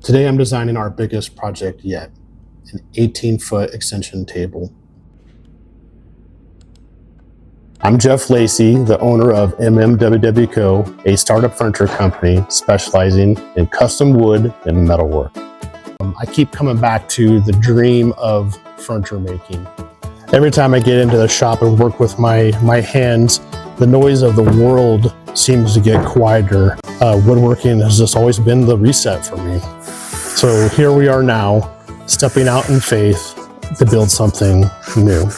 Today I'm designing our biggest project yet, an 18-foot extension table. I'm Jeff Lacey, the owner of MMWWco, a startup furniture company specializing in custom wood and metalwork. I keep coming back to the dream of furniture making. Every time I get into the shop and work with my hands, the noise of the world seems to get quieter. Woodworking has just always been the reset for me. So here we are now, stepping out in faith to build something new.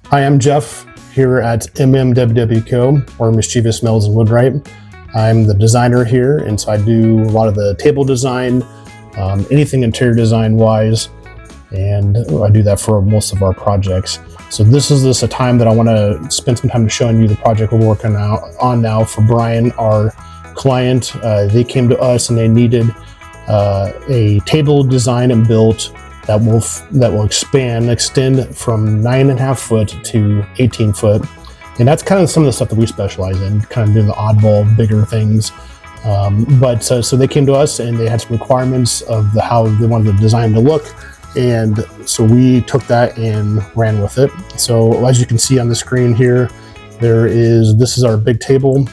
Hi, I'm Jeff here at MMWWco, or Mischievous and Woodwright. I'm the designer here, and so I do a lot of the table design, anything interior design wise, and I do that for most of our projects. So this is a time that I want to spend some time showing you the project we're working on now for Brian, our client. They came to us and they needed a table design and built that will extend from 9.5 foot to 18 foot. And that's kind of some of the stuff that we specialize in, kind of doing the oddball, bigger things. So they came to us and they had some requirements of how they wanted the design to look. And so we took that and ran with it. So as you can see on the screen here, this is our big table.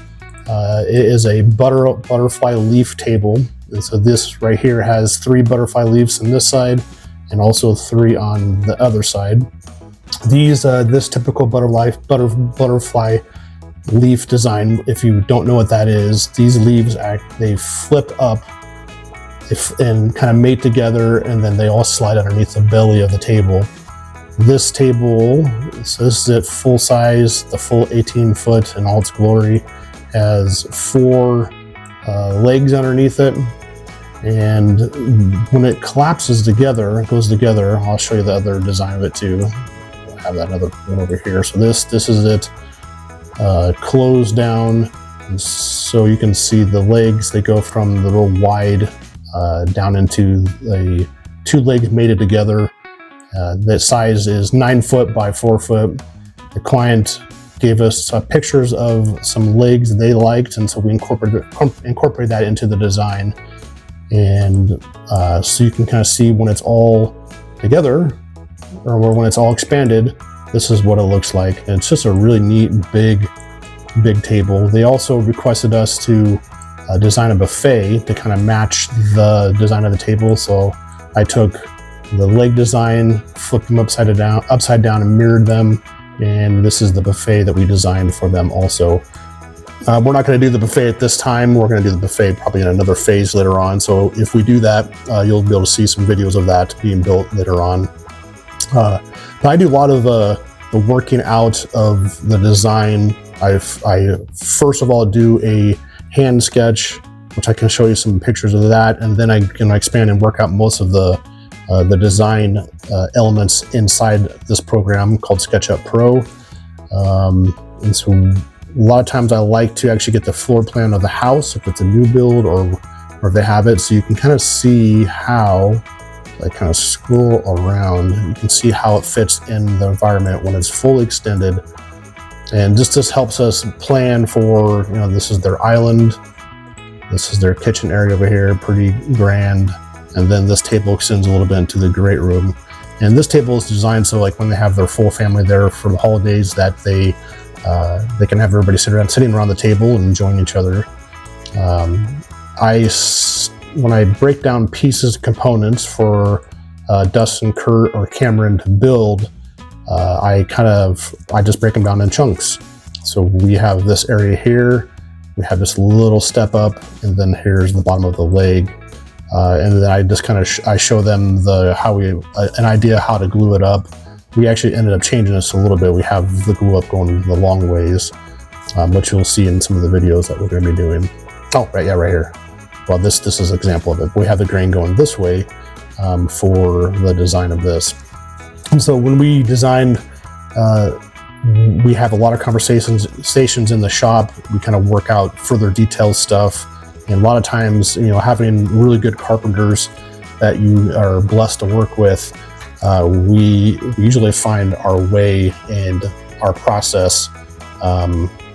It is a butterfly leaf table. And so this right here has 3 butterfly leaves on this side, and also 3 on the other side. This typical butterfly leaf design, if you don't know what that is, these leaves they flip up and kind of mate together, and then they all slide underneath the belly of the table. This table, so this is at full size, the full 18 foot in all its glory, has 4 legs underneath it. And when it collapses together, it goes together. I'll show you the other design of it too. I have that other one over here. So this is it closed down. And so you can see the legs, they go from the real wide down into the 2 legs mated together. That size is 9 foot by 4 foot. The client gave us pictures of some legs they liked, and so we incorporated that into the design. And so you can kind of see when it's all together, or when it's all expanded, this is what it looks like. And it's just a really neat, big table. They also requested us to design a buffet to kind of match the design of the table. So I took the leg design, flipped them upside down and mirrored them. And this is the buffet that we designed for them also. We're not going to do the buffet at this time. We're going to do the buffet probably in another phase later on. So if we do that, you'll be able to see some videos of that being built later on. But I do a lot of the working out of the design. I first of all do a hand sketch, which I can show you some pictures of that, and then I can expand and work out most of the design elements inside this program called SketchUp Pro. And so a lot of times I like to actually get the floor plan of the house, if it's a new build or if they have it, so you can kind of see how, I kind of scroll around, you can see how it fits in the environment when it's fully extended. And this helps us plan for, this is their island, this is their kitchen area over here, pretty grand. And then this table extends a little bit into the great room. And this table is designed so like when they have their full family there for the holidays, that they can have everybody sitting around the table and enjoying each other. When I break down pieces, components for Dustin, Kurt, or Cameron to build, I just break them down in chunks. So we have this area here, we have this little step up, and then here's the bottom of the leg. And then I just I show them an idea how to glue it up. We actually ended up changing this a little bit. We have the glue up going the long ways, which you'll see in some of the videos that we're going to be doing. Oh, right here. Well, this is an example of it. We have the grain going this way for the design of this. And so when we designed we have a lot of conversations in the shop. We kind of work out further detailed stuff, and a lot of times, having really good carpenters that you are blessed to work with, we usually find our way and our process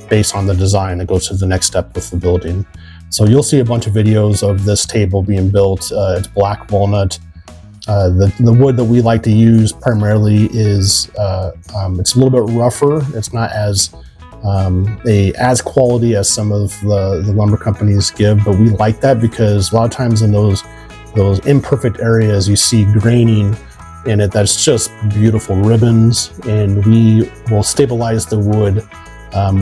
based on the design that goes to the next step with the building. So you'll see a bunch of videos of this table being built. It's black walnut. The wood that we like to use primarily is it's a little bit rougher. It's not as quality as some of the lumber companies give, but we like that because a lot of times in those imperfect areas you see graining in it that's just beautiful ribbons, and we will stabilize the wood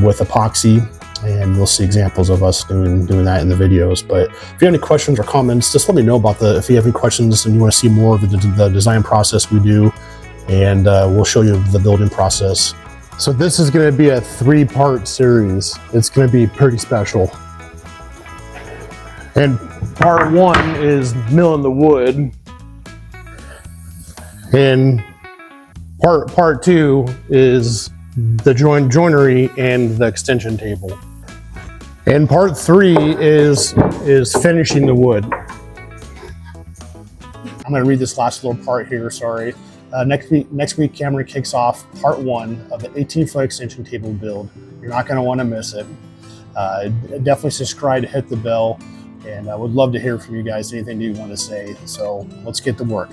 with epoxy, and you'll see examples of us doing that in the videos. But if you have any questions or comments, just let me know about if you have any questions and you want to see more of the design process we do, and we'll show you the building process. So this is going to be a 3-part series. It's going to be pretty special. And part 1 is milling the wood, and part 2 is the joinery and the extension table. And part 3 is finishing the wood. I'm going to read this last little part here, sorry. Next week, Cameron kicks off part 1 of the 18-foot extension table build. You're not going to want to miss it. Definitely subscribe, hit the bell, and I would love to hear from you guys, anything you want to say. So let's get to work.